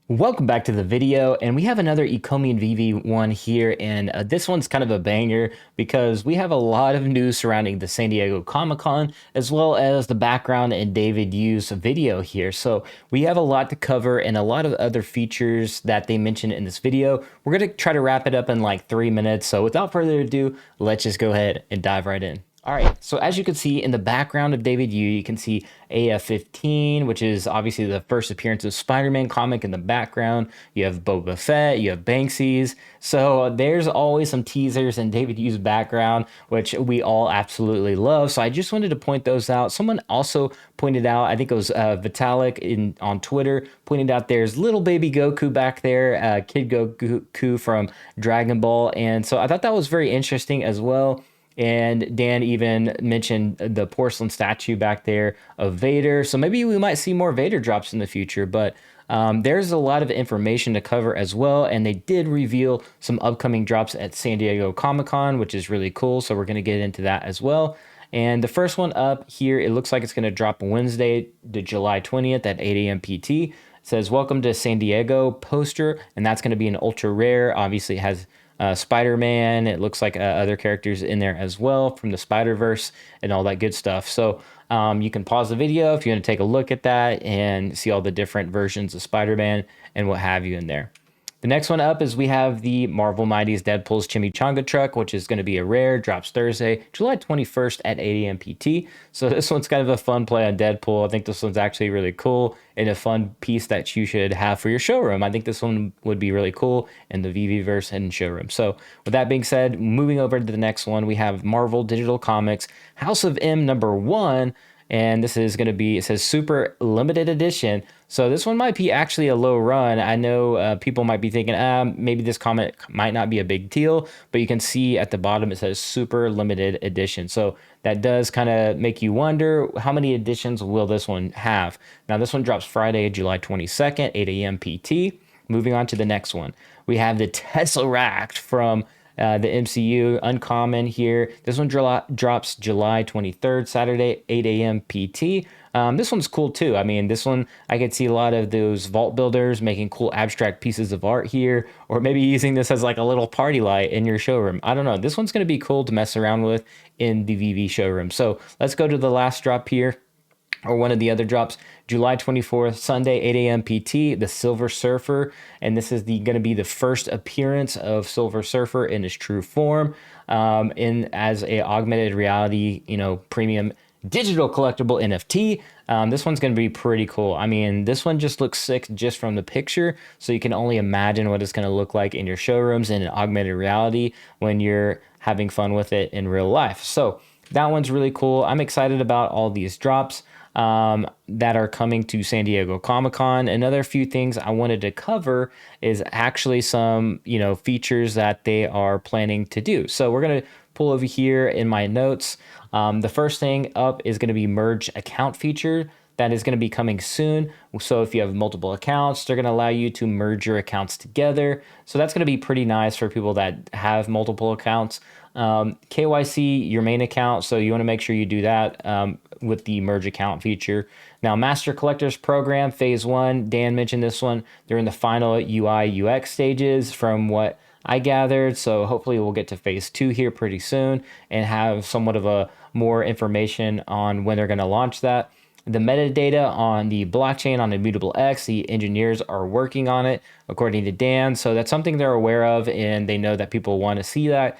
Welcome back to the video, and we have another Ecomi and VeVe one here, and this one's kind of a banger because we have a lot of news surrounding the San Diego Comic-Con as well as the background and David Yu's video here. So we have a lot to cover and a lot of other features that they mentioned in this video. We're going to try to wrap it up in like 3 minutes, so without further ado, let's just go ahead and dive right in. All right, so as you can see in the background of David Yu, you can see AF15, which is obviously the first appearance of Spider-Man comic in the background. You have BOBA FETT, you have Banksy's. So there's always some teasers in David Yu's background, which we all absolutely love. So I just wanted to point those out. Someone also pointed out, I think it was Vitalik on Twitter, pointed out there's little baby Goku back there, Kid Goku from Dragon Ball. And so I thought that was very interesting as well. And Dan even mentioned the porcelain statue back there of Vader. So maybe we might see more Vader drops in the future, but there's a lot of information to cover as well. And they did reveal some upcoming drops at San Diego Comic-Con, which is really cool. So we're going to get into that as well. And the first one up here, it looks like it's going to drop Wednesday, the July 20th at 8 a.m. PT. It says, "Welcome to San Diego" poster, and that's going to be an ultra rare. Obviously, it has Spider-Man. It looks like other characters in there as well from the Spider-Verse and all that good stuff. So you can pause the video if you want to take a look at that and see all the different versions of Spider-Man and what have you in there. The next one up is we have the Marvel Mighty's Deadpool's Chimichanga Truck, which is going to be a rare, drops Thursday, July 21st at 8 a.m. PT. So this one's kind of a fun play on Deadpool. I think this one's actually really cool and a fun piece that you should have for your showroom. I think this one would be really cool in the VeVeverse and showroom. So with that being said, moving over to the next one, we have Marvel Digital Comics House of M #1. And this is going to be, it says super limited edition. So this one might be actually a low run. I know people might be thinking, maybe this comic might not be a big deal, but you can see at the bottom it says super limited edition. So that does kind of make you wonder, how many editions will this one have? Now this one drops Friday, July 22nd, 8 a.m. PT. Moving on to the next one. We have the Tesseract from the MCU, uncommon here. This one drops July 23rd, Saturday, 8 a.m. PT. This one's cool too. I mean, this one, I could see a lot of those vault builders making cool abstract pieces of art here, or maybe using this as like a little party light in your showroom. I don't know. This one's going to be cool to mess around with in the VeVe showroom. So let's go to the last drop here, or one of the other drops, July 24th, Sunday, 8 a.m. PT, the Silver Surfer. And this is going to be the first appearance of Silver Surfer in his true form, as a augmented reality, premium digital collectible NFT. This one's going to be pretty cool. I mean, this one just looks sick just from the picture. So you can only imagine what it's going to look like in your showrooms in an augmented reality when you're having fun with it in real life. So that one's really cool. I'm excited about all these drops that are coming to San Diego Comic-Con. Another few things I wanted to cover is actually some, features that they are planning to do. So we're going to pull over here in my notes. The first thing up is going to be merge account feature. That is going to be coming soon. So if you have multiple accounts, they're going to allow you to merge your accounts together. So that's going to be pretty nice for people that have multiple accounts. KYC your main account, so you want to make sure you do that with the merge account feature. Now, Master Collectors Program Phase 1, Dan mentioned this one. They're in the final UI UX stages from what I gathered, so hopefully we'll get to Phase 2 here pretty soon and have somewhat of a more information on when they're going to launch that. The metadata on the blockchain on Immutable X, the engineers are working on it, according to Dan. So that's something they're aware of, and they know that people want to see that.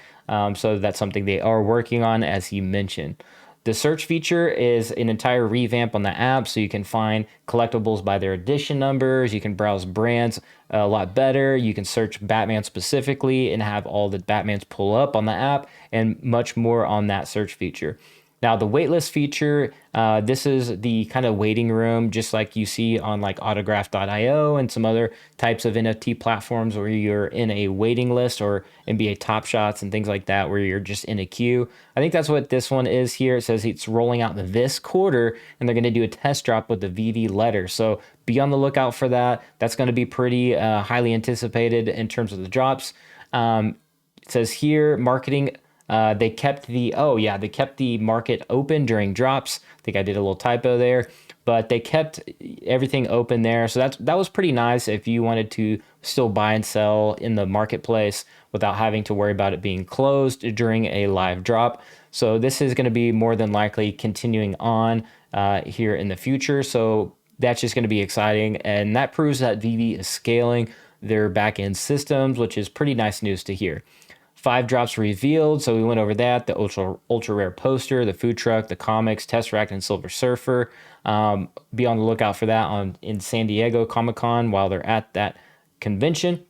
So that's something they are working on, as he mentioned. The search feature is an entire revamp on the app, so you can find collectibles by their edition numbers. You can browse brands a lot better. You can search Batman specifically and have all the Batmans pull up on the app, and much more on that search feature. Now, the waitlist feature, this is the kind of waiting room, just like you see on like autograph.io and some other types of NFT platforms where you're in a waiting list, or NBA Top Shots and things like that, where you're just in a queue. I think that's what this one is here. It says it's rolling out this quarter, and they're going to do a test drop with the VeVe letter. So be on the lookout for that. That's going to be pretty highly anticipated in terms of the drops. It says here, marketing. They kept the market open during drops. I think I did a little typo there. but they kept everything open there. So that was pretty nice if you wanted to still buy and sell in the marketplace without having to worry about it being closed during a live drop. So this is going to be more than likely continuing on here in the future. So that's just going to be exciting. And that proves that VeVe is scaling their backend systems, which is pretty nice news to hear. 5 drops revealed, so we went over that. The ultra rare poster, the food truck, the comics, Tesseract, and Silver Surfer. Be on the lookout for that in San Diego Comic-Con while they're at that convention.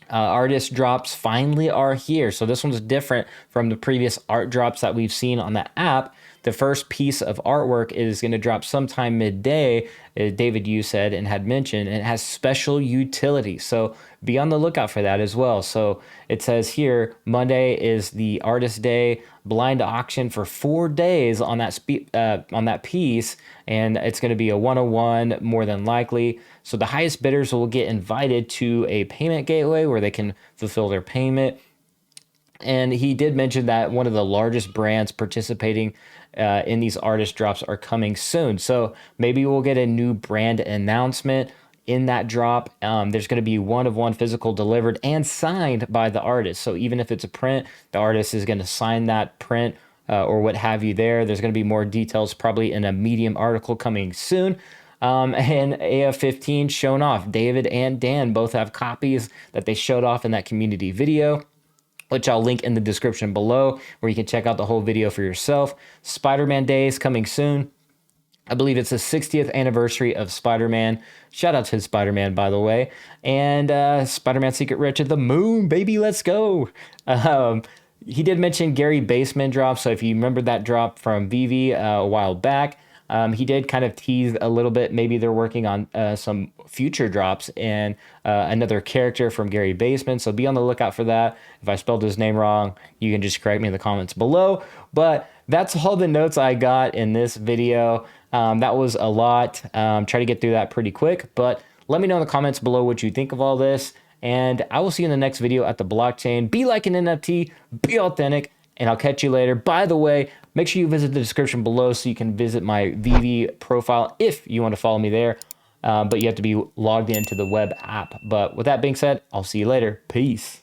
Artist drops finally are here. So this one's different from the previous art drops that we've seen on the app. The first piece of artwork is going to drop sometime midday, David Yu said and had mentioned, and it has special utility. So be on the lookout for that as well. So it says here, Monday is the artist day, blind auction for 4 days on that piece, and it's going to be a 101 more than likely. So the highest bidders will get invited to a payment gateway where they can fulfill their payment. And he did mention that one of the largest brands participating in these artist drops are coming soon. So maybe we'll get a new brand announcement in that drop. There's going to be one-of-one physical delivered and signed by the artist. So even if it's a print, the artist is going to sign that print or what have you there. There's going to be more details probably in a Medium article coming soon. And AF15 shown off. David and Dan both have copies that they showed off in that community video, which I'll link in the description below, where you can check out the whole video for yourself. Spider-Man Day is coming soon. I believe it's the 60th anniversary of Spider-Man. Shout out to Spider-Man, by the way. And Spider-Man Secret Rare to the moon, baby, let's go. He did mention Gary Baseman drop, so if you remember that drop from VeVe a while back, he did kind of tease a little bit. Maybe they're working on some future drops and another character from Gary Baseman. So be on the lookout for that. If I spelled his name wrong, you can just correct me in the comments below. But that's all the notes I got in this video. That was a lot. Try to get through that pretty quick. But let me know in the comments below what you think of all this. And I will see you in the next video at the blockchain. Be like an NFT. Be authentic. And I'll catch you later. By the way, make sure you visit the description below so you can visit my VeVe profile if you want to follow me there. But you have to be logged into the web app. But with that being said, I'll see you later. Peace.